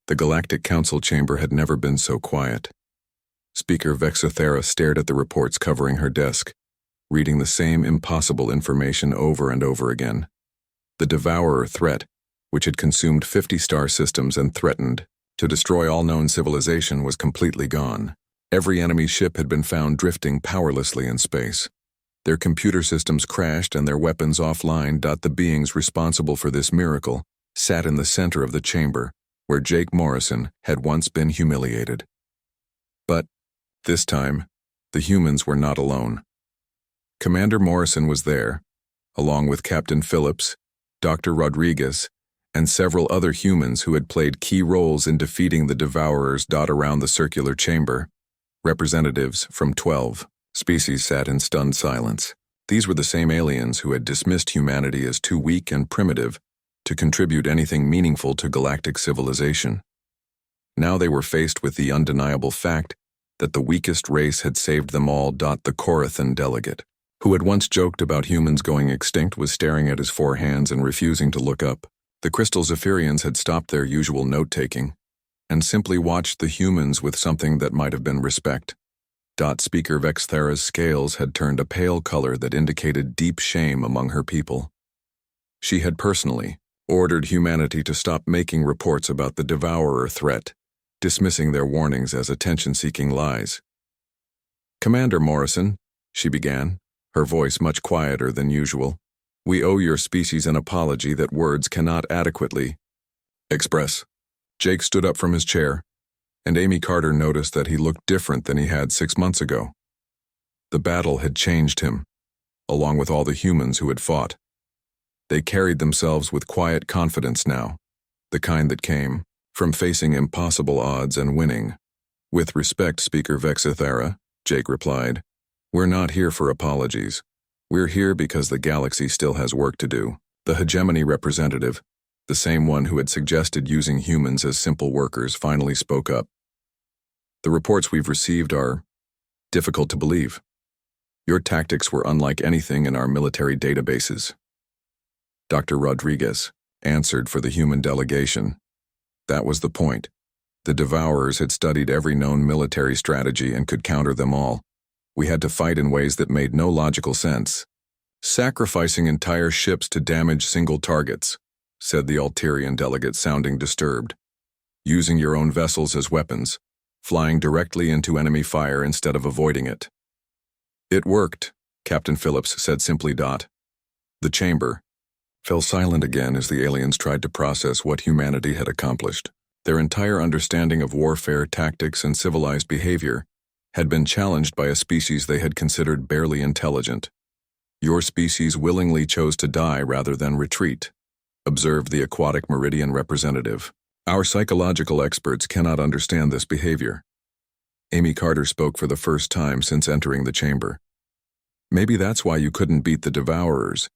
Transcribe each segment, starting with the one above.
The Galactic Council chamber had never been so quiet. Speaker Vexathera stared at the reports covering her desk, reading the same impossible information over and over again. The Devourer threat, which had consumed 50 star systems and threatened to destroy all known civilization, was completely gone. Every enemy ship had been found drifting powerlessly in space. Their computer systems crashed and their weapons offline. The beings responsible for this miracle sat in the center of the chamber, where Jake Morrison had once been humiliated. But, this time, the humans were not alone. Commander Morrison was there, along with Captain Phillips, Dr. Rodriguez, and several other humans who had played key roles in defeating the Devourers. Around the circular chamber, representatives from 12 species sat in stunned silence. These were the same aliens who had dismissed humanity as too weak and primitive to contribute anything meaningful to galactic civilization. Now they were faced with the undeniable fact that the weakest race had saved them all. The Corathan delegate, who had once joked about humans going extinct, was staring at his four hands and refusing to look up. The Crystal Zephyrians had stopped their usual note-taking and simply watched the humans with something that might have been respect. Speaker Vexthera's scales had turned a pale color that indicated deep shame among her people. She had personally ordered humanity to stop making reports about the Devourer threat, dismissing their warnings as attention-seeking lies. "Commander Morrison," she began, her voice much quieter than usual, "we owe your species an apology that words cannot adequately express." Jake stood up from his chair, and Amy Carter noticed that he looked different than he had 6 months ago. The battle had changed him, along with all the humans who had fought. They carried themselves with quiet confidence now, the kind that came from facing impossible odds and winning. "With respect, Speaker Vexathera," Jake replied, "we're not here for apologies. We're here because the galaxy still has work to do." The hegemony representative, the same one who had suggested using humans as simple workers, finally spoke up. "The reports we've received are difficult to believe. Your tactics were unlike anything in our military databases." Dr. Rodriguez answered for the human delegation. That was the point. The Devourers had studied every known military strategy and could counter them all. We had to fight in ways that made no logical sense. "Sacrificing entire ships to damage single targets," said the Alterian delegate, sounding disturbed. "Using your own vessels as weapons, flying directly into enemy fire instead of avoiding it." "It worked," Captain Phillips said simply. The chamber fell silent again as the aliens tried to process what humanity had accomplished. Their entire understanding of warfare tactics and civilized behavior had been challenged by a species they had considered barely intelligent. "Your species willingly chose to die rather than retreat," observed the Aquatic Meridian representative. "Our psychological experts cannot understand this behavior." Amy Carter spoke for the first time since entering the chamber. "Maybe that's why you couldn't beat the Devourers.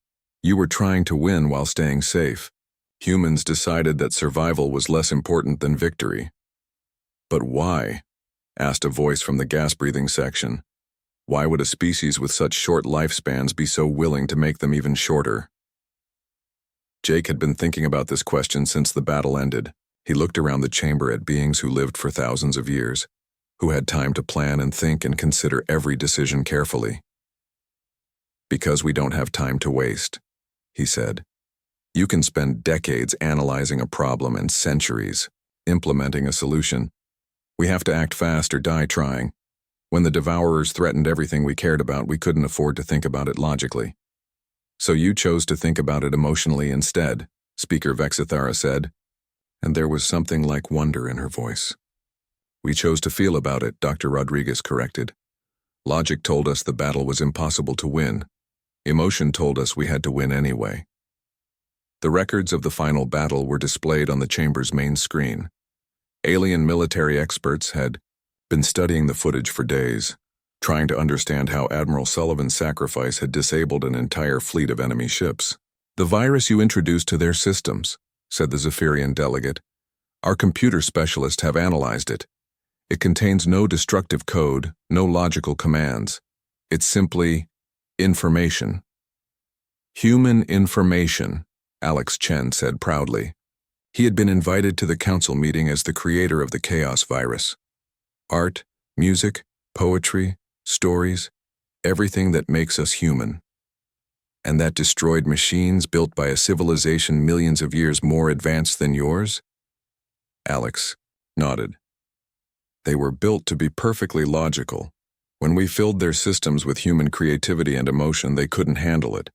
You were trying to win while staying safe. Humans decided that survival was less important than victory." "But why?" asked a voice from the gas-breathing section. "Why would a species with such short lifespans be so willing to make them even shorter?" Jake had been thinking about this question since the battle ended. He looked around the chamber at beings who lived for thousands of years, who had time to plan and think and consider every decision carefully. "Because we don't have time to waste," he said. "You can spend decades analyzing a problem and centuries implementing a solution. We have to act fast or die trying. When the Devourers threatened everything we cared about, we couldn't afford to think about it logically. So you chose to think about it emotionally instead," Speaker Vexathera said, and there was something like wonder in her voice. "We chose to feel about it," Dr. Rodriguez corrected. "Logic told us the battle was impossible to win. Emotion told us we had to win anyway." The records of the final battle were displayed on the chamber's main screen. Alien military experts had been studying the footage for days, trying to understand how Admiral Sullivan's sacrifice had disabled an entire fleet of enemy ships. "The virus you introduced to their systems," said the Zephyrian delegate. "Our computer specialists have analyzed it. It contains no destructive code, no logical commands. It's simply information." "Human information," Alex Chen said proudly. He had been invited to the council meeting as the creator of the chaos virus. Art, music, poetry, stories, everything that makes us human. And that destroyed machines built by a civilization millions of years more advanced than yours? Alex nodded. They were built to be perfectly logical. When we filled their systems with human creativity and emotion, they couldn't handle it.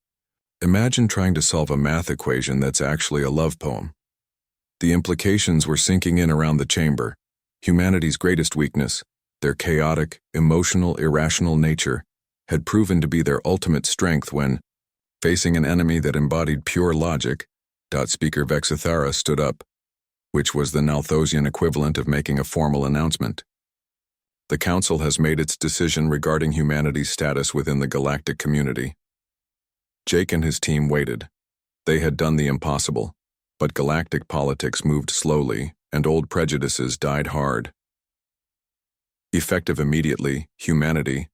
Imagine trying to solve a math equation that's actually a love poem. The implications were sinking in around the chamber. Humanity's greatest weakness, their chaotic, emotional, irrational nature, had proven to be their ultimate strength when, facing an enemy that embodied pure logic, Speaker Vexathara stood up, which was the Nalthosian equivalent of making a formal announcement. The Council has made its decision regarding humanity's status within the galactic community. Jake and his team waited. They had done the impossible, but galactic politics moved slowly, and old prejudices died hard. Effective immediately, humanity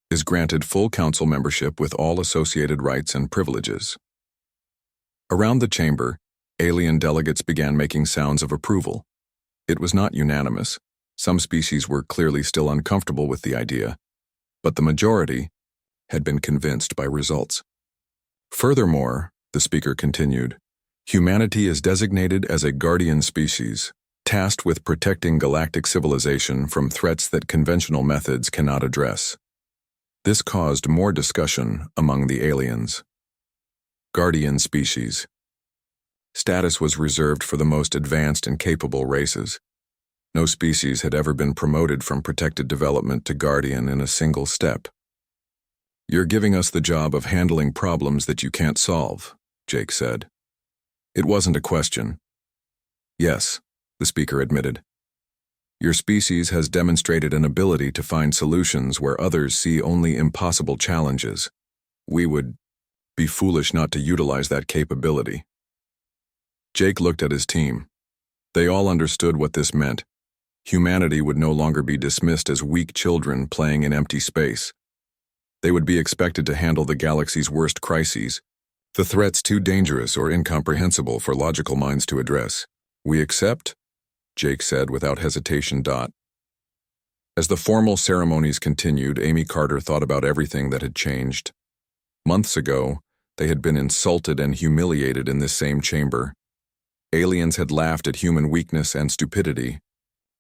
is granted full council membership with all associated rights and privileges. Around the chamber, alien delegates began making sounds of approval. It was not unanimous. Some species were clearly still uncomfortable with the idea, but the majority had been convinced by results. Furthermore, the speaker continued, humanity is designated as a guardian species, tasked with protecting galactic civilization from threats that conventional methods cannot address. This caused more discussion among the aliens. Guardian species. Status was reserved for the most advanced and capable races. No species had ever been promoted from protected development to guardian in a single step. You're giving us the job of handling problems that you can't solve, Jake said. It wasn't a question. Yes, the speaker admitted. Your species has demonstrated an ability to find solutions where others see only impossible challenges. We would be foolish not to utilize that capability. Jake looked at his team. They all understood what this meant. Humanity would no longer be dismissed as weak children playing in empty space. They would be expected to handle the galaxy's worst crises, the threats too dangerous or incomprehensible for logical minds to address. We accept? Jake said without hesitation. As the formal ceremonies continued, Amy Carter thought about everything that had changed. Months ago, they had been insulted and humiliated in this same chamber. Aliens had laughed at human weakness and stupidity.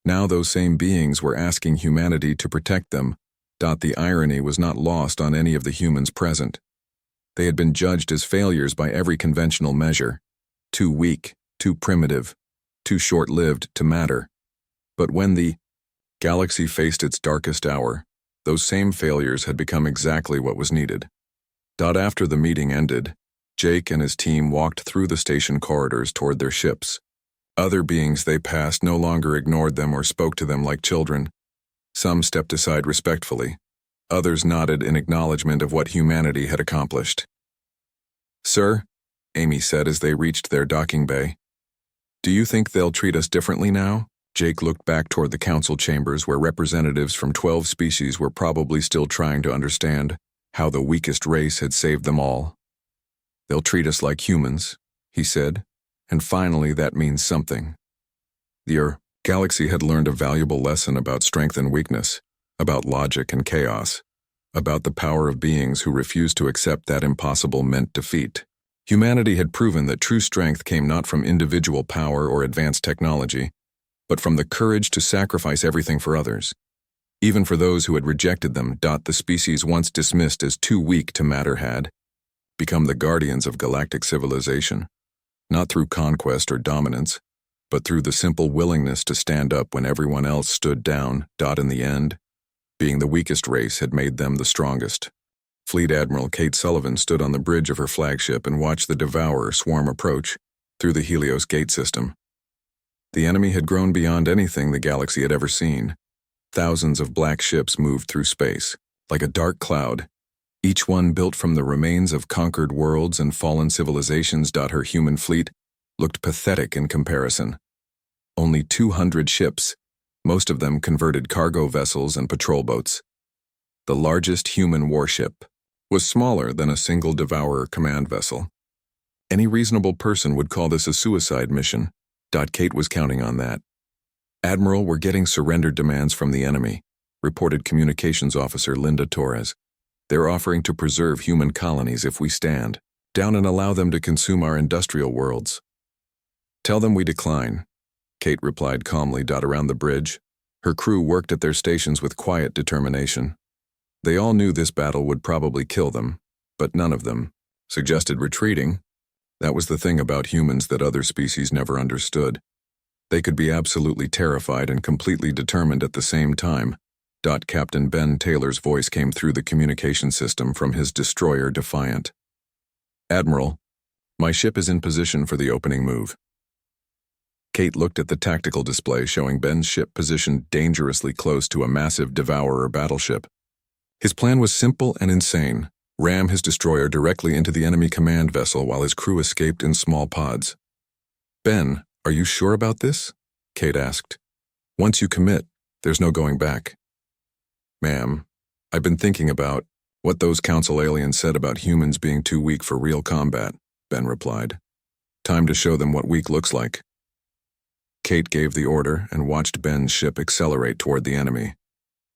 Now those same beings were asking humanity to protect them. The irony was not lost on any of the humans present. They had been judged as failures by every conventional measure. Too weak, too primitive, too short-lived to matter. But when the galaxy faced its darkest hour, those same failures had become exactly what was needed. After the meeting ended, Jake and his team walked through the station corridors toward their ships. Other beings they passed no longer ignored them or spoke to them like children. Some stepped aside respectfully. Others nodded in acknowledgement of what humanity had accomplished. Sir, Amy said as they reached their docking bay, do you think they'll treat us differently now? Jake looked back toward the council chambers where representatives from 12 species were probably still trying to understand how the weakest race had saved them all. They'll treat us like humans, he said, and finally that means something. Your galaxy had learned a valuable lesson about strength and weakness, about logic and chaos, about the power of beings who refused to accept that impossible meant defeat. Humanity had proven that true strength came not from individual power or advanced technology, but from the courage to sacrifice everything for others. Even for those who had rejected them, the species once dismissed as too weak to matter had become the guardians of galactic civilization, not through conquest or dominance, but through the simple willingness to stand up when everyone else stood down. In the end, being the weakest race had made them the strongest. Fleet Admiral Kate Sullivan stood on the bridge of her flagship and watched the Devourer swarm approach through the Helios gate system. The enemy had grown beyond anything the galaxy had ever seen. Thousands of black ships moved through space, like a dark cloud, each one built from the remains of conquered worlds and fallen civilizations. Her human fleet looked pathetic in comparison. Only 200 ships, most of them converted cargo vessels and patrol boats. The largest human warship was smaller than a single Devourer command vessel. Any reasonable person would call this a suicide mission. Kate was counting on that. "Admiral, we're getting surrender demands from the enemy," reported Communications Officer Linda Torres. "They're offering to preserve human colonies if we stand down and allow them to consume our industrial worlds." "Tell them we decline," Kate replied calmly. Around the bridge, her crew worked at their stations with quiet determination. They all knew this battle would probably kill them, but none of them suggested retreating. That was the thing about humans that other species never understood. They could be absolutely terrified and completely determined at the same time. Captain Ben Taylor's voice came through the communication system from his destroyer Defiant. "Admiral, my ship is in position for the opening move." Kate looked at the tactical display showing Ben's ship positioned dangerously close to a massive Devourer battleship. His plan was simple and insane: ram his destroyer directly into the enemy command vessel while his crew escaped in small pods. "Ben, are you sure about this?" Kate asked. "Once you commit, there's no going back." "Ma'am, I've been thinking about what those council aliens said about humans being too weak for real combat," Ben replied. "Time to show them what weak looks like." Kate gave the order and watched Ben's ship accelerate toward the enemy.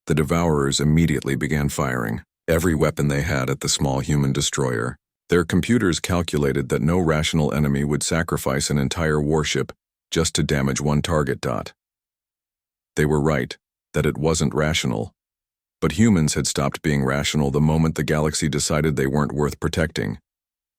The Devourers immediately began firing every weapon they had at the small human destroyer. Their computers calculated that no rational enemy would sacrifice an entire warship just to damage one target. They were right, that it wasn't rational. But humans had stopped being rational the moment the galaxy decided they weren't worth protecting.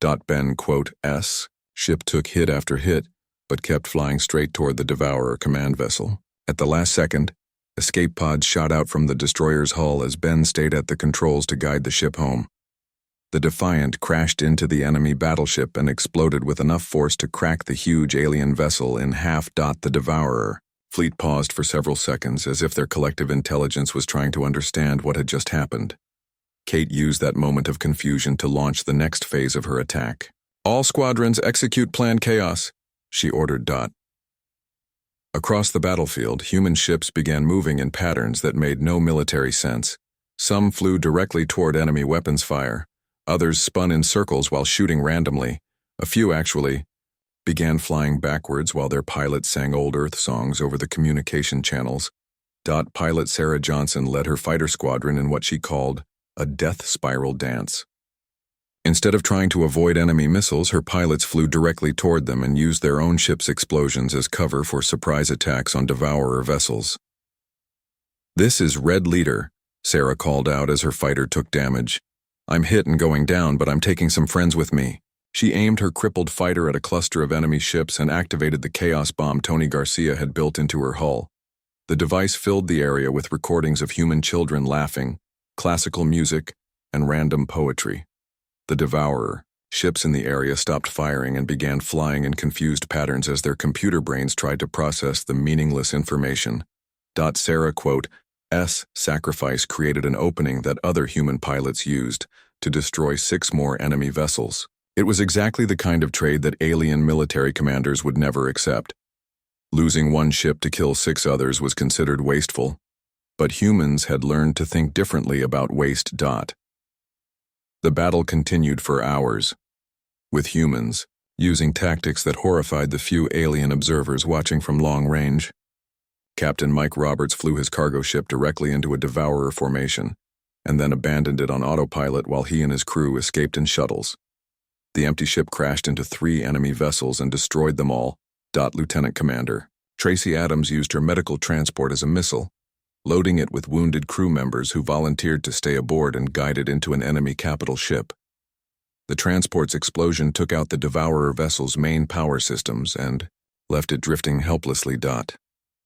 "Ben's ship took hit after hit, but kept flying straight toward the Devourer command vessel. At the last second, escape pods shot out from the destroyer's hull as Ben stayed at the controls to guide the ship home. The Defiant crashed into the enemy battleship and exploded with enough force to crack the huge alien vessel in half. The Devourer fleet paused for several seconds as if their collective intelligence was trying to understand what had just happened. Kate used that moment of confusion to launch the next phase of her attack. "All squadrons execute Plan Chaos," she ordered. Across the battlefield, human ships began moving in patterns that made no military sense. Some flew directly toward enemy weapons fire. Others spun in circles while shooting randomly. A few actually began flying backwards while their pilots sang old Earth songs over the communication channels. Pilot Sarah Johnson led her fighter squadron in what she called a death spiral dance. Instead of trying to avoid enemy missiles, her pilots flew directly toward them and used their own ship's explosions as cover for surprise attacks on Devourer vessels. "This is Red Leader," Sarah called out as her fighter took damage. "I'm hit and going down, but I'm taking some friends with me." She aimed her crippled fighter at a cluster of enemy ships and activated the chaos bomb Tony Garcia had built into her hull. The device filled the area with recordings of human children laughing, classical music, and random poetry. The Devourer ships in the area stopped firing and began flying in confused patterns as their computer brains tried to process the meaningless information. Sarah's sacrifice created an opening that other human pilots used to destroy 6 more enemy vessels. It was exactly the kind of trade that alien military commanders would never accept. Losing one ship to kill 6 others was considered wasteful, but humans had learned to think differently about waste. The battle continued for hours, with humans using tactics that horrified the few alien observers watching from long range. Captain Mike Roberts flew his cargo ship directly into a Devourer formation, and then abandoned it on autopilot while he and his crew escaped in shuttles. The empty ship crashed into 3 enemy vessels and destroyed them all. Lieutenant Commander Tracy Adams used her medical transport as a missile, loading it with wounded crew members who volunteered to stay aboard and guide it into an enemy capital ship. The transport's explosion took out the Devourer vessel's main power systems and left it drifting helplessly.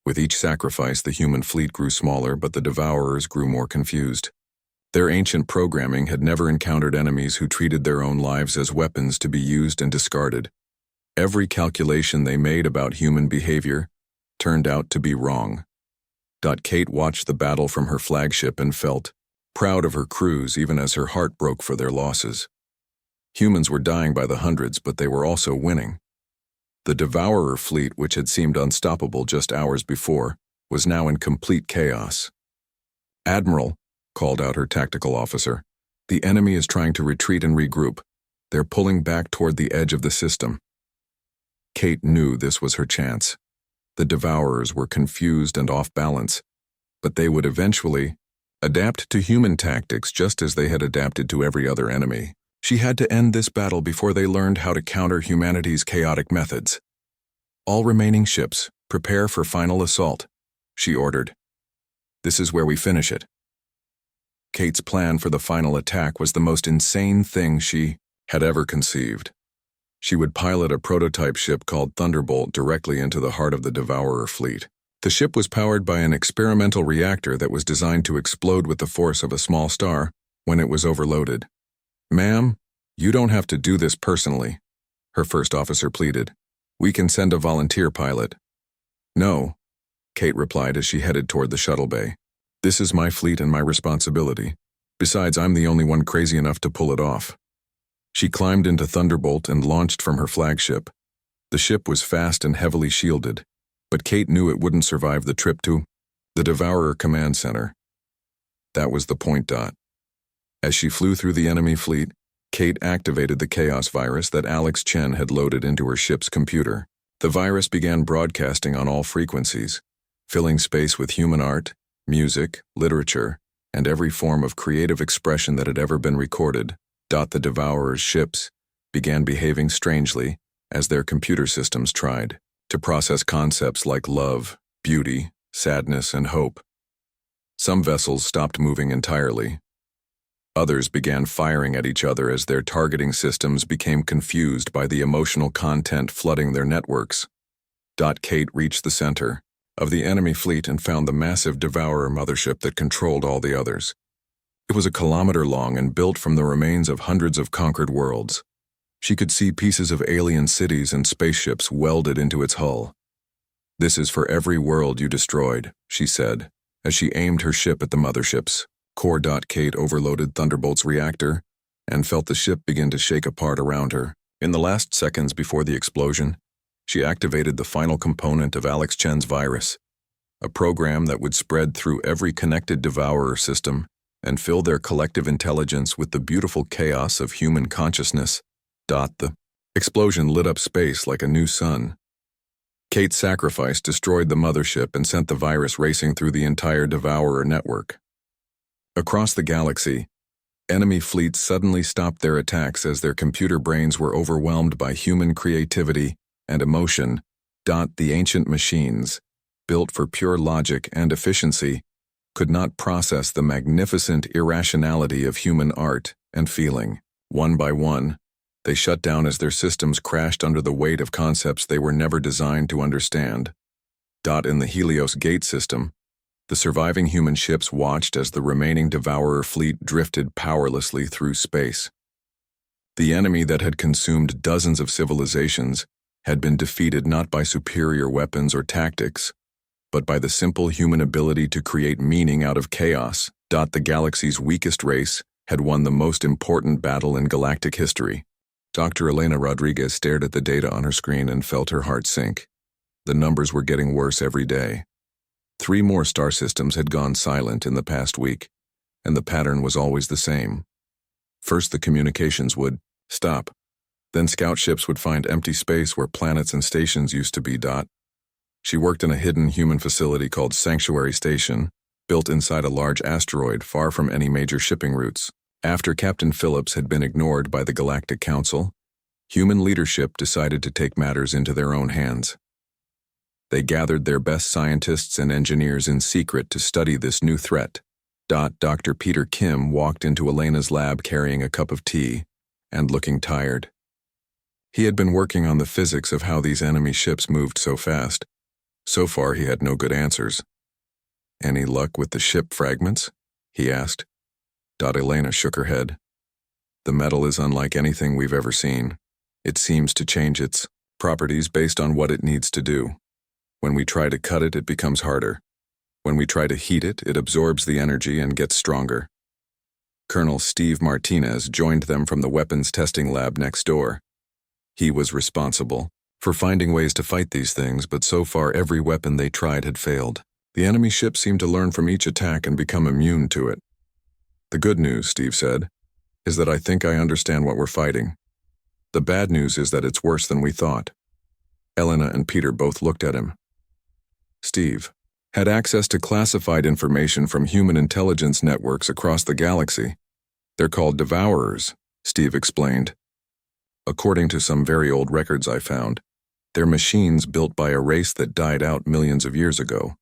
With each sacrifice, the human fleet grew smaller, but the Devourers grew more confused. Their ancient programming had never encountered enemies who treated their own lives as weapons to be used and discarded. Every calculation they made about human behavior turned out to be wrong. Kate watched the battle from her flagship and felt proud of her crews even as her heart broke for their losses. Humans were dying by the hundreds, but they were also winning. The Devourer fleet, which had seemed unstoppable just hours before, was now in complete chaos. "Admiral," called out her tactical officer, "the enemy is trying to retreat and regroup. They're pulling back toward the edge of the system." Kate knew this was her chance. The Devourers were confused and off balance, but they would eventually adapt to human tactics just as they had adapted to every other enemy. She had to end this battle before they learned how to counter humanity's chaotic methods. All remaining ships, prepare for final assault, she ordered. This is where we finish it. Kate's plan for the final attack was the most insane thing she had ever conceived. She would pilot a prototype ship called Thunderbolt directly into the heart of the Devourer fleet. The ship was powered by an experimental reactor that was designed to explode with the force of a small star when it was overloaded. "Ma'am, you don't have to do this personally," her first officer pleaded. "We can send a volunteer pilot." "No," Kate replied as she headed toward the shuttle bay. "This is my fleet and my responsibility. Besides, I'm the only one crazy enough to pull it off." She climbed into Thunderbolt and launched from her flagship. The ship was fast and heavily shielded, but Kate knew it wouldn't survive the trip to the Devourer Command Center. That was the point. As she flew through the enemy fleet, Kate activated the chaos virus that Alex Chen had loaded into her ship's computer. The virus began broadcasting on all frequencies, filling space with human art, music, literature, and every form of creative expression that had ever been recorded. The Devourer's ships began behaving strangely as their computer systems tried to process concepts like love, beauty, sadness, and hope. Some vessels stopped moving entirely. Others began firing at each other as their targeting systems became confused by the emotional content flooding their networks. Kate reached the center of the enemy fleet and found the massive Devourer mothership that controlled all the others. It was a kilometer long and built from the remains of hundreds of conquered worlds. She could see pieces of alien cities and spaceships welded into its hull. "This is for every world you destroyed," she said, as she aimed her ship at the mothership's core. Kate overloaded Thunderbolt's reactor and felt the ship begin to shake apart around her. In the last seconds before the explosion, she activated the final component of Alex Chen's virus, a program that would spread through every connected Devourer system and fill their collective intelligence with the beautiful chaos of human consciousness. The explosion lit up space like a new sun. Kate's sacrifice destroyed the mothership and sent the virus racing through the entire Devourer network. Across the galaxy, enemy fleets suddenly stopped their attacks as their computer brains were overwhelmed by human creativity and emotion. The ancient machines, built for pure logic and efficiency, could not process the magnificent irrationality of human art and feeling. One by one, they shut down as their systems crashed under the weight of concepts they were never designed to understand. In the Helios Gate system, the surviving human ships watched as the remaining Devourer fleet drifted powerlessly through space. The enemy that had consumed dozens of civilizations had been defeated not by superior weapons or tactics, but by the simple human ability to create meaning out of chaos. The galaxy's weakest race had won the most important battle in galactic history. Dr. Elena Rodriguez stared at the data on her screen and felt her heart sink. The numbers were getting worse every day. 3 more star systems had gone silent in the past week, and the pattern was always the same. First, the communications would stop. Then scout ships would find empty space where planets and stations used to be. She worked in a hidden human facility called Sanctuary Station, built inside a large asteroid far from any major shipping routes. After Captain Phillips had been ignored by the Galactic Council, human leadership decided to take matters into their own hands. They gathered their best scientists and engineers in secret to study this new threat. Dr. Peter Kim walked into Elena's lab carrying a cup of tea and looking tired. He had been working on the physics of how these enemy ships moved so fast. So far, he had no good answers. "Any luck with the ship fragments?" he asked. Elena shook her head. "The metal is unlike anything we've ever seen. It seems to change its properties based on what it needs to do. When we try to cut it, it becomes harder. When we try to heat it, it absorbs the energy and gets stronger." Colonel Steve Martinez joined them from the weapons testing lab next door. He was responsible for finding ways to fight these things, but so far every weapon they tried had failed. The enemy ships seemed to learn from each attack and become immune to it. "The good news," Steve said, "is that I think I understand what we're fighting. The bad news is that it's worse than we thought." Elena and Peter both looked at him. Steve, had access to classified information from human intelligence networks across the galaxy. They're called Devourers, Steve explained. According to some very old records I found, they're machines built by a race that died out millions of years ago.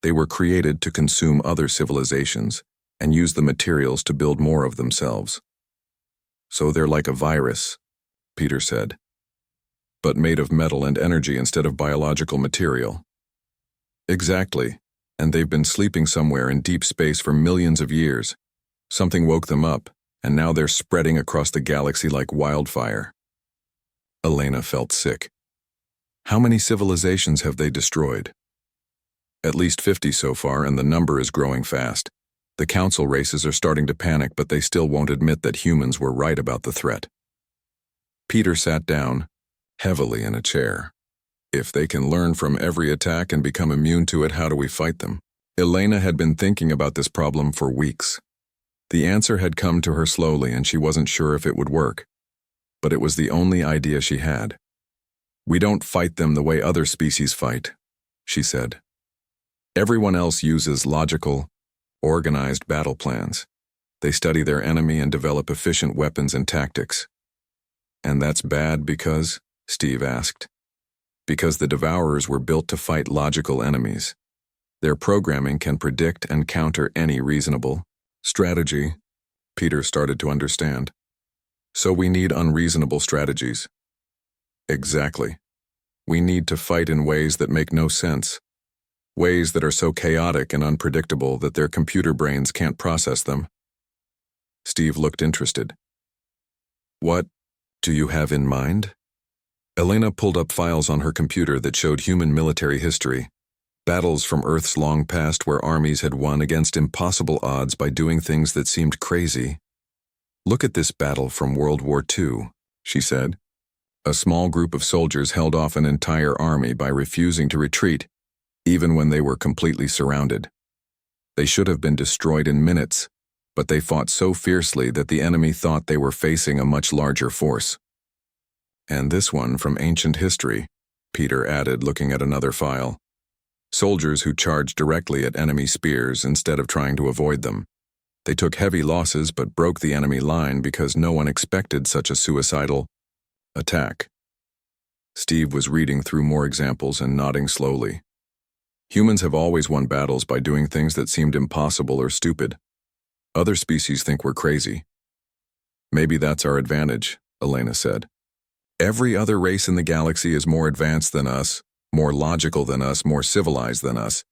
They were created to consume other civilizations and use the materials to build more of themselves. So they're like a virus, Peter said, but made of metal and energy instead of biological material. Exactly, and they've been sleeping somewhere in deep space for millions of years. Something woke them up, and now they're spreading across the galaxy like wildfire. Elena felt sick. How many civilizations have they destroyed? At least 50 so far, and the number is growing fast. The council races are starting to panic, but they still won't admit that humans were right about the threat. Peter sat down, heavily in a chair. If they can learn from every attack and become immune to it, how do we fight them? Elena had been thinking about this problem for weeks. The answer had come to her slowly, and she wasn't sure if it would work. But it was the only idea she had. We don't fight them the way other species fight, she said. Everyone else uses logical, organized battle plans. They study their enemy and develop efficient weapons and tactics. And that's bad because, Steve asked. Because the Devourers were built to fight logical enemies. Their programming can predict and counter any reasonable strategy. Peter started to understand. So we need unreasonable strategies. Exactly. We need to fight in ways that make no sense. Ways that are so chaotic and unpredictable that their computer brains can't process them. Steve looked interested. What do you have in mind? Elena pulled up files on her computer that showed human military history, battles from Earth's long past where armies had won against impossible odds by doing things that seemed crazy. Look at this battle from World War II, she said. A small group of soldiers held off an entire army by refusing to retreat, even when they were completely surrounded. They should have been destroyed in minutes, but they fought so fiercely that the enemy thought they were facing a much larger force. And this one from ancient history, Peter added, looking at another file. Soldiers who charged directly at enemy spears instead of trying to avoid them. They took heavy losses but broke the enemy line because no one expected such a suicidal attack. Steve was reading through more examples and nodding slowly. Humans have always won battles by doing things that seemed impossible or stupid. Other species think we're crazy. Maybe that's our advantage, Elena said. Every other race in the galaxy is more advanced than us, more logical than us, more civilized than us.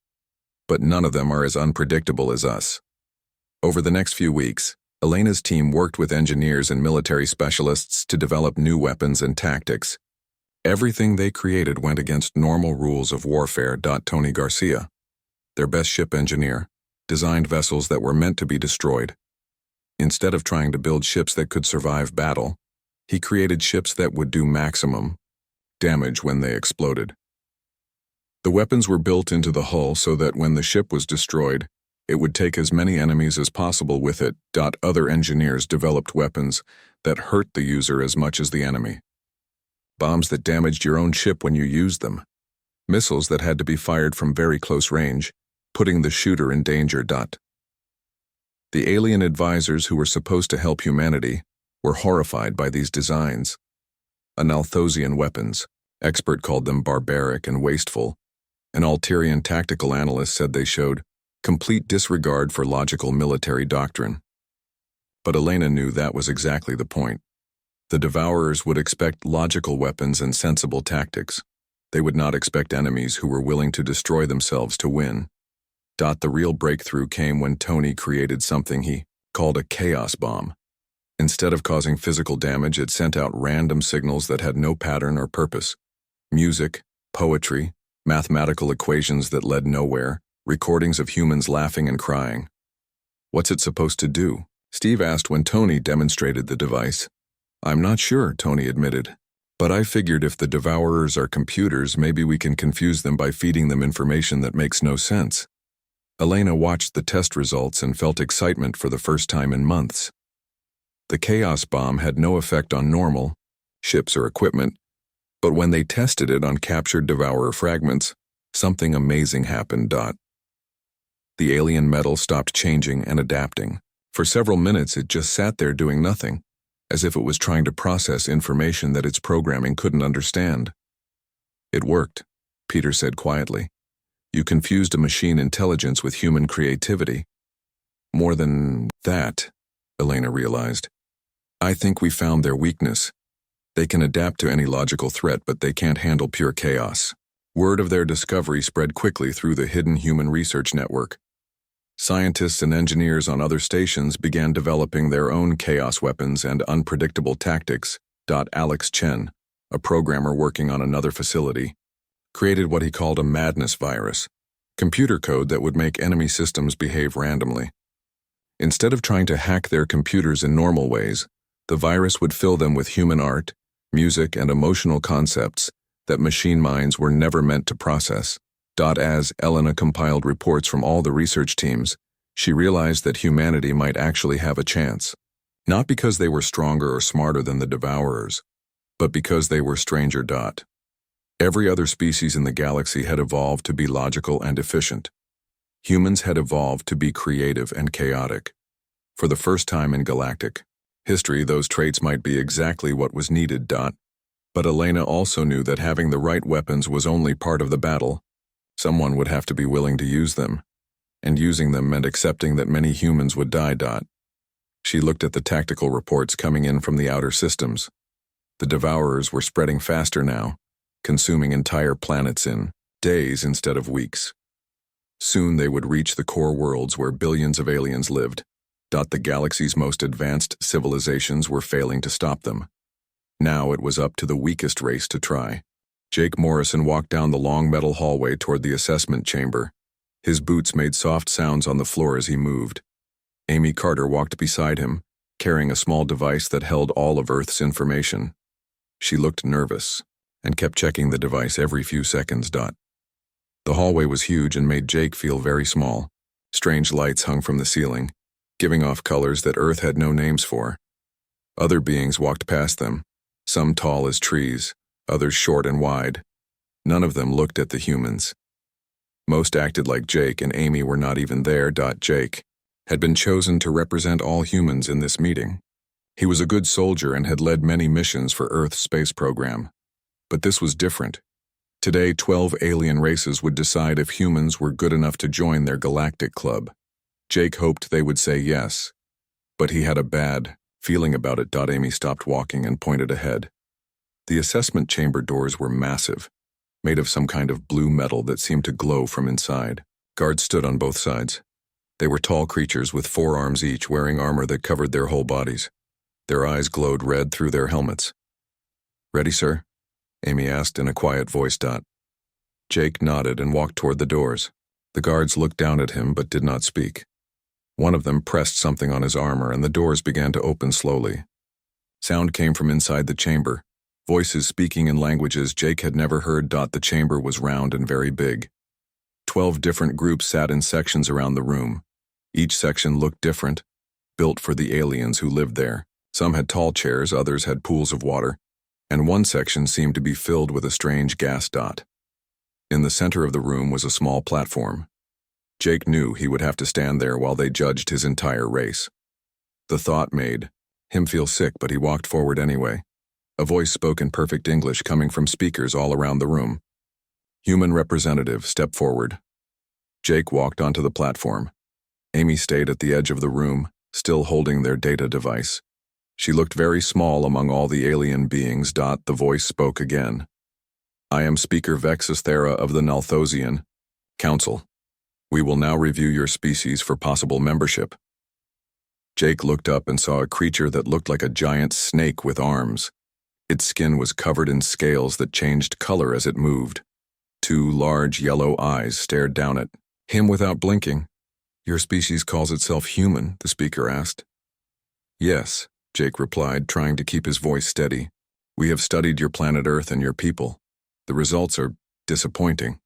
But none of them are as unpredictable as us. Over the next few weeks, Elena's team worked with engineers and military specialists to develop new weapons and tactics. Everything they created went against normal rules of warfare. Tony Garcia, their best ship engineer, designed vessels that were meant to be destroyed. Instead of trying to build ships that could survive battle, he created ships that would do maximum damage when they exploded. The weapons were built into the hull so that when the ship was destroyed, it would take as many enemies as possible with it. Other engineers developed weapons that hurt the user as much as the enemy. Bombs that damaged your own ship when you used them. Missiles that had to be fired from very close range, putting the shooter in danger. The alien advisors who were supposed to help humanity were horrified by these designs. Analthosian weapons, expert called them barbaric and wasteful. An Alterian tactical analyst said they showed complete disregard for logical military doctrine. But Elena knew that was exactly the point. The Devourers would expect logical weapons and sensible tactics. They would not expect enemies who were willing to destroy themselves to win. The real breakthrough came when Tony created something he called a chaos bomb. Instead of causing physical damage, it sent out random signals that had no pattern or purpose. Music, poetry, mathematical equations that led nowhere, recordings of humans laughing and crying. What's it supposed to do? Steve asked when Tony demonstrated the device. I'm not sure, Tony admitted. But I figured if the Devourers are computers, maybe we can confuse them by feeding them information that makes no sense. Elena watched the test results and felt excitement for the first time in months. The chaos bomb had no effect on normal ships or equipment, but when they tested it on captured Devourer fragments, Something amazing happened. The alien metal stopped changing and adapting. For several minutes it just sat there doing nothing, as if it was trying to process information that its programming couldn't understand. It worked, Peter said quietly. You confused a machine intelligence with human creativity. More than that, Elena realized. I think we found their weakness. They can adapt to any logical threat, but they can't handle pure chaos. Word of their discovery spread quickly through the hidden human research network. Scientists and engineers on other stations began developing their own chaos weapons and unpredictable tactics. Alex Chen, a programmer working on another facility, created what he called a madness virus, computer code that would make enemy systems behave randomly. Instead of trying to hack their computers in normal ways, the virus would fill them with human art, music, and emotional concepts that machine minds were never meant to process. As Elena compiled reports from all the research teams, she realized that humanity might actually have a chance. Not because they were stronger or smarter than the Devourers, but because they were stranger. Every other species in the galaxy had evolved to be logical and efficient. Humans had evolved to be creative and chaotic. For the first time in galactic history, those traits might be exactly what was needed. But Elena also knew that having the right weapons was only part of the battle. Someone would have to be willing to use them, and using them meant accepting that many humans would die. She looked at the tactical reports coming in from the outer systems. The Devourers were spreading faster now, consuming entire planets in days instead of weeks. Soon they would reach the core worlds where billions of aliens lived. The galaxy's most advanced civilizations were failing to stop them. Now it was up to the weakest race to try. Jake Morrison walked down the long metal hallway toward the assessment chamber. His boots made soft sounds on the floor as he moved. Amy Carter walked beside him, carrying a small device that held all of Earth's information. She looked nervous and kept checking the device every few seconds. The hallway was huge and made Jake feel very small. Strange lights hung from the ceiling, giving off colors that Earth had no names for. Other beings walked past them, some tall as trees, others short and wide. None of them looked at the humans. Most acted like Jake, and Amy were not even there. Jake had been chosen to represent all humans in this meeting. He was a good soldier and had led many missions for Earth's space program. But this was different. Today, 12 alien races would decide if humans were good enough to join their galactic club. Jake hoped they would say yes, but he had a bad feeling about it. Amy stopped walking and pointed ahead. The assessment chamber doors were massive, made of some kind of blue metal that seemed to glow from inside. Guards stood on both sides. They were tall creatures with 4 arms each, wearing armor that covered their whole bodies. Their eyes glowed red through their helmets. "Ready, sir?" Amy asked in a quiet voice. Jake nodded and walked toward the doors. The guards looked down at him but did not speak. One of them pressed something on his armor and the doors began to open slowly. Sound came from inside the chamber, voices speaking in languages Jake had never heard. The chamber was round and very big. 12 different groups sat in sections around the room. Each section looked different, built for the aliens who lived there. Some had tall chairs, others had pools of water, and one section seemed to be filled with a strange gas. In the center of the room was a small platform. Jake knew he would have to stand there while they judged his entire race. The thought made him feel sick, but he walked forward anyway. A voice spoke in perfect English coming from speakers all around the room. "Human representative, step forward." Jake walked onto the platform. Amy stayed at the edge of the room, still holding their data device. She looked very small among all the alien beings. The voice spoke again. "I am Speaker Vexithera of the Nalthosian Council. We will now review your species for possible membership." Jake looked up and saw a creature that looked like a giant snake with arms. Its skin was covered in scales that changed color as it moved. 2 large yellow eyes stared down at him without blinking. "Your species calls itself human?" the speaker asked. "Yes," Jake replied, trying to keep his voice steady. "We have studied your planet Earth and your people. The results are disappointing."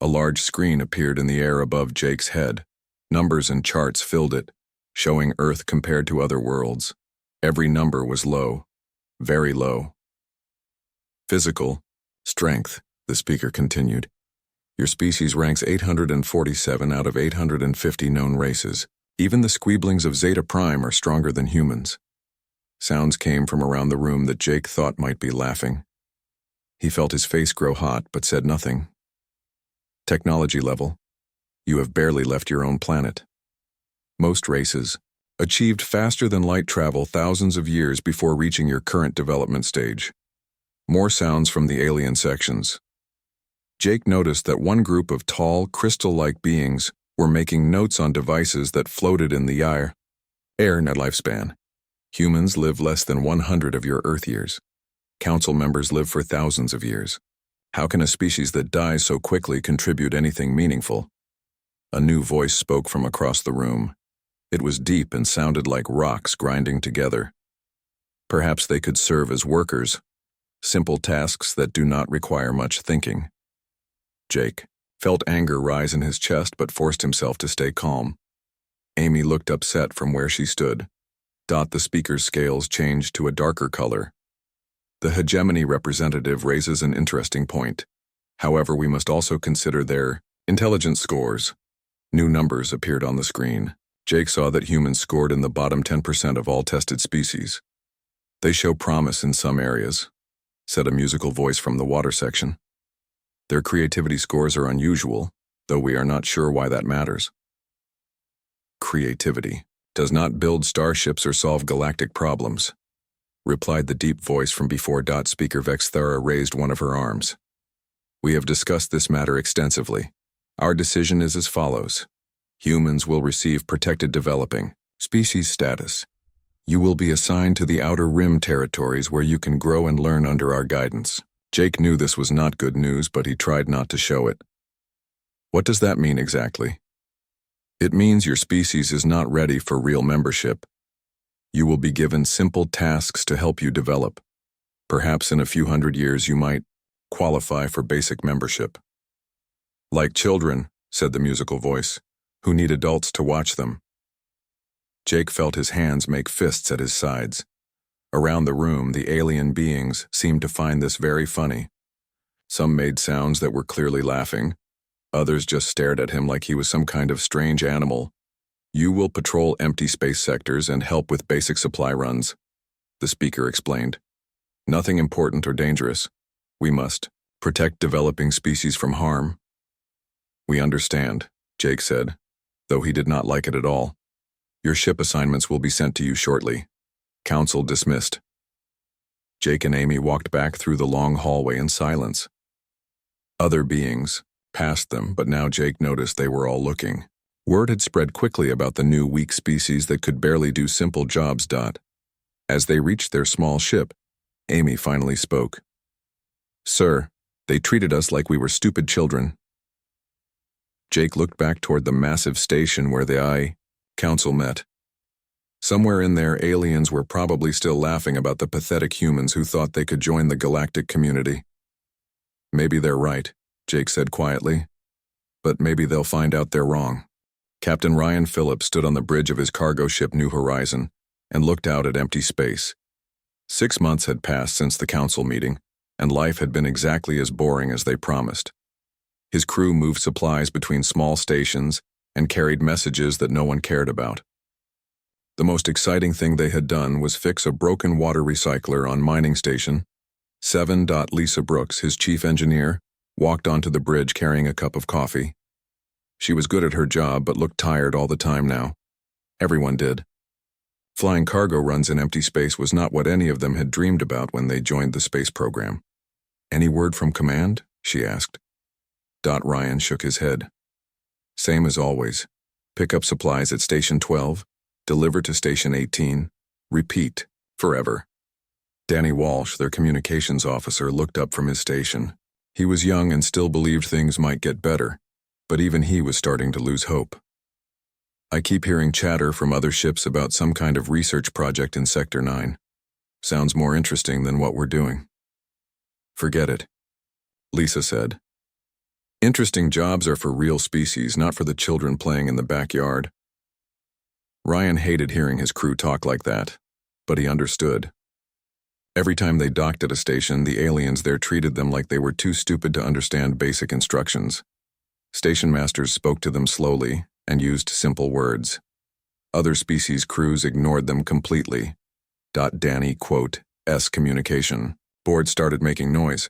A large screen appeared in the air above Jake's head. Numbers and charts filled it, showing Earth compared to other worlds. Every number was low, very low. "Physical strength," the speaker continued, Your species ranks 847 out of 850 known races. Even the squeeblings of Zeta Prime are stronger than humans. Sounds came from around the room that Jake thought might be laughing. He felt his face grow hot, but said nothing. Technology level. You have barely left your own planet. Most races achieved faster than light travel thousands of years before reaching your current development stage. More sounds from the alien sections. Jake noticed that one group of tall, crystal-like beings were making notes on devices that floated in the air. Net lifespan. Humans live less than 100 of your Earth years. Council members live for thousands of years. How can a species that dies so quickly contribute anything meaningful? A new voice spoke from across the room. It was deep and sounded like rocks grinding together. Perhaps they could serve as workers, simple tasks that do not require much thinking. Jake felt anger rise in his chest but forced himself to stay calm. Amy looked upset from where she stood. The speaker's scales changed to a darker color. The hegemony representative raises an interesting point. However, we must also consider their intelligence scores. New numbers appeared on the screen. Jake saw that humans scored in the bottom 10% of all tested species. They show promise in some areas, said a musical voice from the water section. Their creativity scores are unusual, though we are not sure why that matters. Creativity does not build starships or solve galactic problems, replied the deep voice from before. Speaker Vexthara raised one of her arms. We have discussed this matter extensively. Our decision is as follows. Humans will receive protected developing species status. You will be assigned to the Outer Rim territories where you can grow and learn under our guidance. Jake knew this was not good news, but he tried not to show it. What does that mean exactly? It means your species is not ready for real membership. You will be given simple tasks to help you develop. Perhaps in a few hundred years you might qualify for basic membership. Like children, said the musical voice, who need adults to watch them. Jake felt his hands make fists at his sides. Around the room, the alien beings seemed to find this very funny. Some made sounds that were clearly laughing. Others just stared at him like he was some kind of strange animal. You will patrol empty space sectors and help with basic supply runs, the speaker explained. Nothing important or dangerous. We must protect developing species from harm. We understand, Jake said, though he did not like it at all. Your ship assignments will be sent to you shortly. Council dismissed. Jake and Amy walked back through the long hallway in silence. Other beings passed them, but now Jake noticed they were all looking. Word had spread quickly about the new weak species that could barely do simple jobs. As they reached their small ship, Amy finally spoke. Sir, they treated us like we were stupid children. Jake looked back toward the massive station where the Council met. Somewhere in there, aliens were probably still laughing about the pathetic humans who thought they could join the galactic community. Maybe they're right, Jake said quietly. But maybe they'll find out they're wrong. Captain Ryan Phillips stood on the bridge of his cargo ship New Horizon and looked out at empty space. 6 months had passed since the council meeting, and life had been exactly as boring as they promised. His crew moved supplies between small stations and carried messages that no one cared about. The most exciting thing they had done was fix a broken water recycler on mining station. 7. Lisa Brooks, his chief engineer, walked onto the bridge carrying a cup of coffee. She was good at her job but looked tired all the time now. Everyone did. Flying cargo runs in empty space was not what any of them had dreamed about when they joined the space program. Any word from command? She asked. Ryan shook his head. Same as always. Pick up supplies at Station 12, deliver to Station 18, repeat, forever. Danny Walsh, their communications officer, looked up from his station. He was young and still believed things might get better, but even he was starting to lose hope. I keep hearing chatter from other ships about some kind of research project in Sector 9. Sounds more interesting than what we're doing. Forget it, Lisa said. Interesting jobs are for real species, not for the children playing in the backyard. Ryan hated hearing his crew talk like that, but he understood. Every time they docked at a station, the aliens there treated them like they were too stupid to understand basic instructions. Station masters spoke to them slowly and used simple words. Other species crews ignored them completely. Danny, quote, S communication. Board started making noise.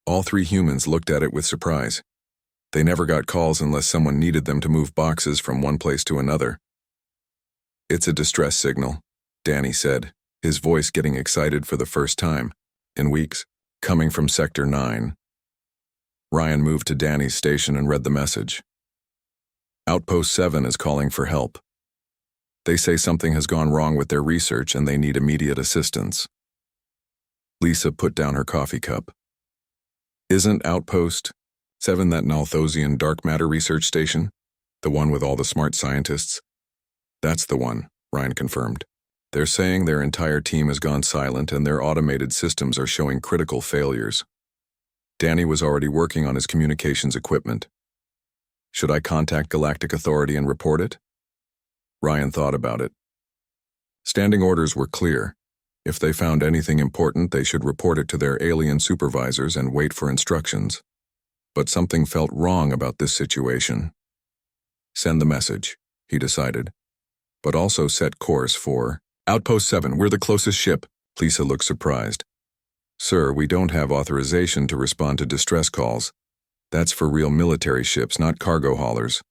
All three humans looked at it with surprise. They never got calls unless someone needed them to move boxes from one place to another. It's a distress signal, Danny said, his voice getting excited for the first time in weeks, coming from Sector 9. Ryan moved to Danny's station and read the message. Outpost 7 is calling for help. They say something has gone wrong with their research and they need immediate assistance. Lisa put down her coffee cup. Isn't Outpost 7 that Nalthosian dark matter research station? The one with all the smart scientists? That's the one, Ryan confirmed. They're saying their entire team has gone silent and their automated systems are showing critical failures. Danny was already working on his communications equipment. Should I contact Galactic Authority and report it? Ryan thought about it. Standing orders were clear. If they found anything important, they should report it to their alien supervisors and wait for instructions. But something felt wrong about this situation. Send the message, he decided, but also set course for Outpost 7. We're the closest ship. Lisa looked surprised. Sir, we don't have authorization to respond to distress calls. That's for real military ships, not cargo haulers.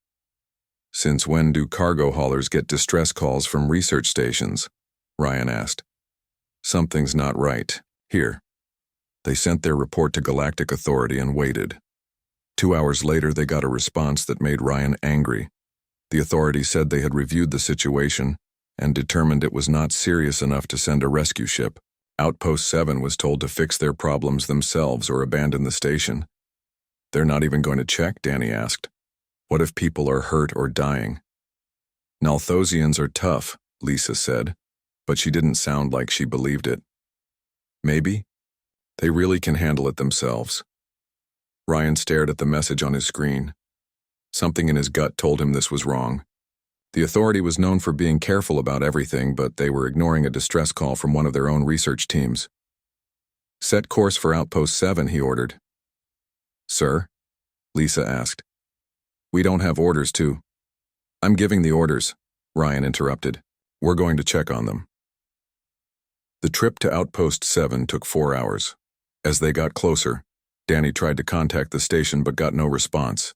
Since when do cargo haulers get distress calls from research stations? Ryan asked. Something's not right. Here. They sent their report to Galactic Authority and waited. 2 hours later, they got a response that made Ryan angry. The authority said they had reviewed the situation and determined it was not serious enough to send a rescue ship. Outpost 7 was told to fix their problems themselves or abandon the station. They're not even going to check, Danny asked. What if people are hurt or dying? Nalthosians are tough, Lisa said, but she didn't sound like she believed it. Maybe. They really can handle it themselves. Ryan stared at the message on his screen. Something in his gut told him this was wrong. The authority was known for being careful about everything, but they were ignoring a distress call from one of their own research teams. Set course for Outpost 7, he ordered. Sir? Lisa asked. We don't have orders to. I'm giving the orders, Ryan interrupted. We're going to check on them. The trip to Outpost 7 took 4 hours. As they got closer, Danny tried to contact the station but got no response.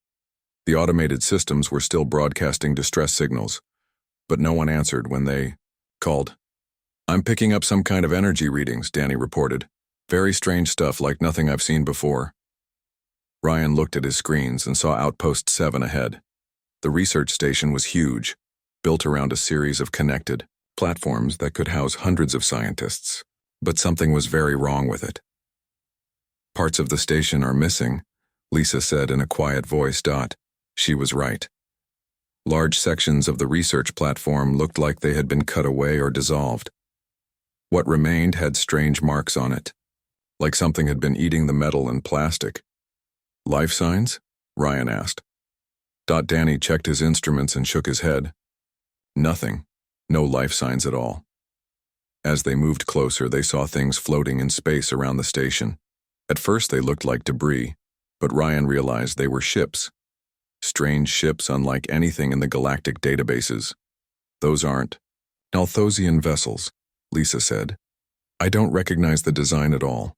The automated systems were still broadcasting distress signals, but no one answered when they called. I'm picking up some kind of energy readings, Danny reported. Very strange stuff like nothing I've seen before. Ryan looked at his screens and saw Outpost 7 ahead. The research station was huge, built around a series of connected platforms that could house hundreds of scientists, but something was very wrong with it. Parts of the station are missing, Lisa said in a quiet voice. She was right. Large sections of the research platform looked like they had been cut away or dissolved. What remained had strange marks on it, like something had been eating the metal and plastic. Life signs? Ryan asked. Danny checked his instruments and shook his head. Nothing. No life signs at all. As they moved closer, they saw things floating in space around the station. At first they looked like debris, but Ryan realized they were ships. Strange ships unlike anything in the galactic databases. Those aren't Nalthosian vessels, Lisa said. I don't recognize the design at all.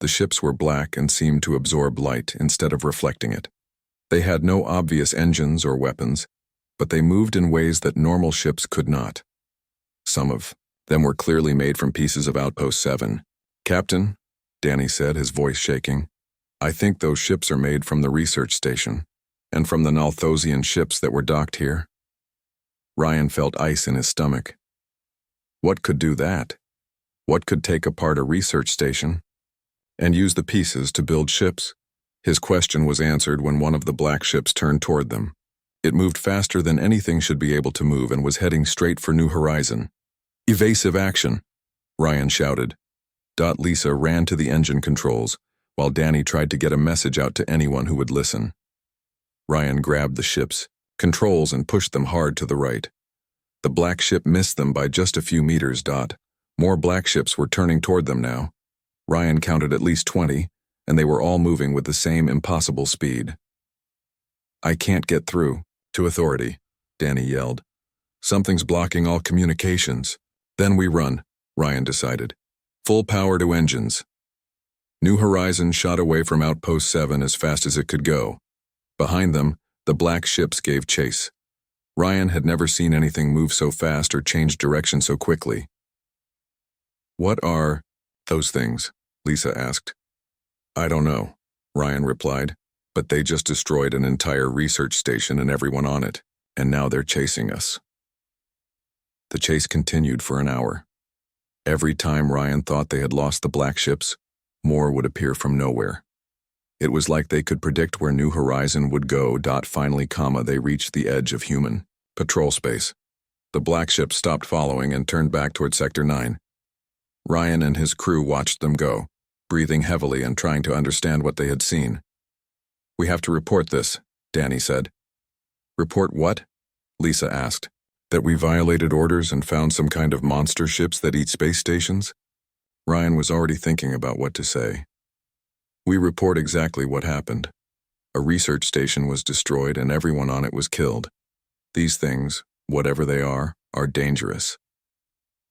The ships were black and seemed to absorb light instead of reflecting it. They had no obvious engines or weapons, but they moved in ways that normal ships could not. Some of them were clearly made from pieces of Outpost 7. Captain, Danny said, his voice shaking, I think those ships are made from the research station, and from the Nalthosian ships that were docked here. Ryan felt ice in his stomach. What could do that? What could take apart a research station and use the pieces to build ships? His question was answered when one of the black ships turned toward them. It moved faster than anything should be able to move and was heading straight for New Horizon. Evasive action, Ryan shouted. Lisa ran to the engine controls, while Danny tried to get a message out to anyone who would listen. Ryan grabbed the ship's controls and pushed them hard to the right. The black ship missed them by just a few meters. More black ships were turning toward them now. Ryan counted at least 20, and they were all moving with the same impossible speed. I can't get through. To authority, Danny yelled. Something's blocking all communications. Then we run, Ryan decided. Full power to engines. New Horizon shot away from Outpost 7 as fast as it could go. Behind them, the black ships gave chase. Ryan had never seen anything move so fast or change direction so quickly. What are those things? Lisa asked. I don't know, Ryan replied, but they just destroyed an entire research station and everyone on it, and now they're chasing us. The chase continued for an hour. Every time Ryan thought they had lost the black ships, more would appear from nowhere. It was like they could predict where New Horizon would go. Finally, they reached the edge of human patrol space. The black ship stopped following and turned back toward Sector 9. Ryan and his crew watched them go, breathing heavily and trying to understand what they had seen. We have to report this, Danny said. Report what? Lisa asked. That we violated orders and found some kind of monster ships that eat space stations? Ryan was already thinking about what to say. We report exactly what happened. A research station was destroyed and everyone on it was killed. These things, whatever they are dangerous.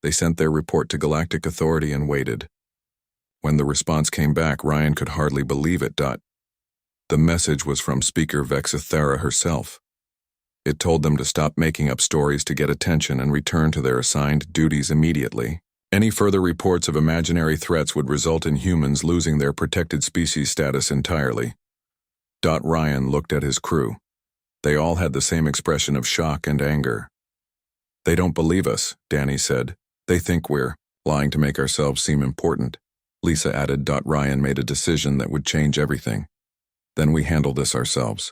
They sent their report to Galactic Authority and waited. When the response came back, Ryan could hardly believe it. The message was from Speaker Vexathera herself. It told them to stop making up stories to get attention and return to their assigned duties immediately. Any further reports of imaginary threats would result in humans losing their protected species status entirely. Ryan looked at his crew. They all had the same expression of shock and anger. They don't believe us, Danny said. They think we're lying to make ourselves seem important. Lisa added. Ryan made a decision that would change everything. Then we handle this ourselves.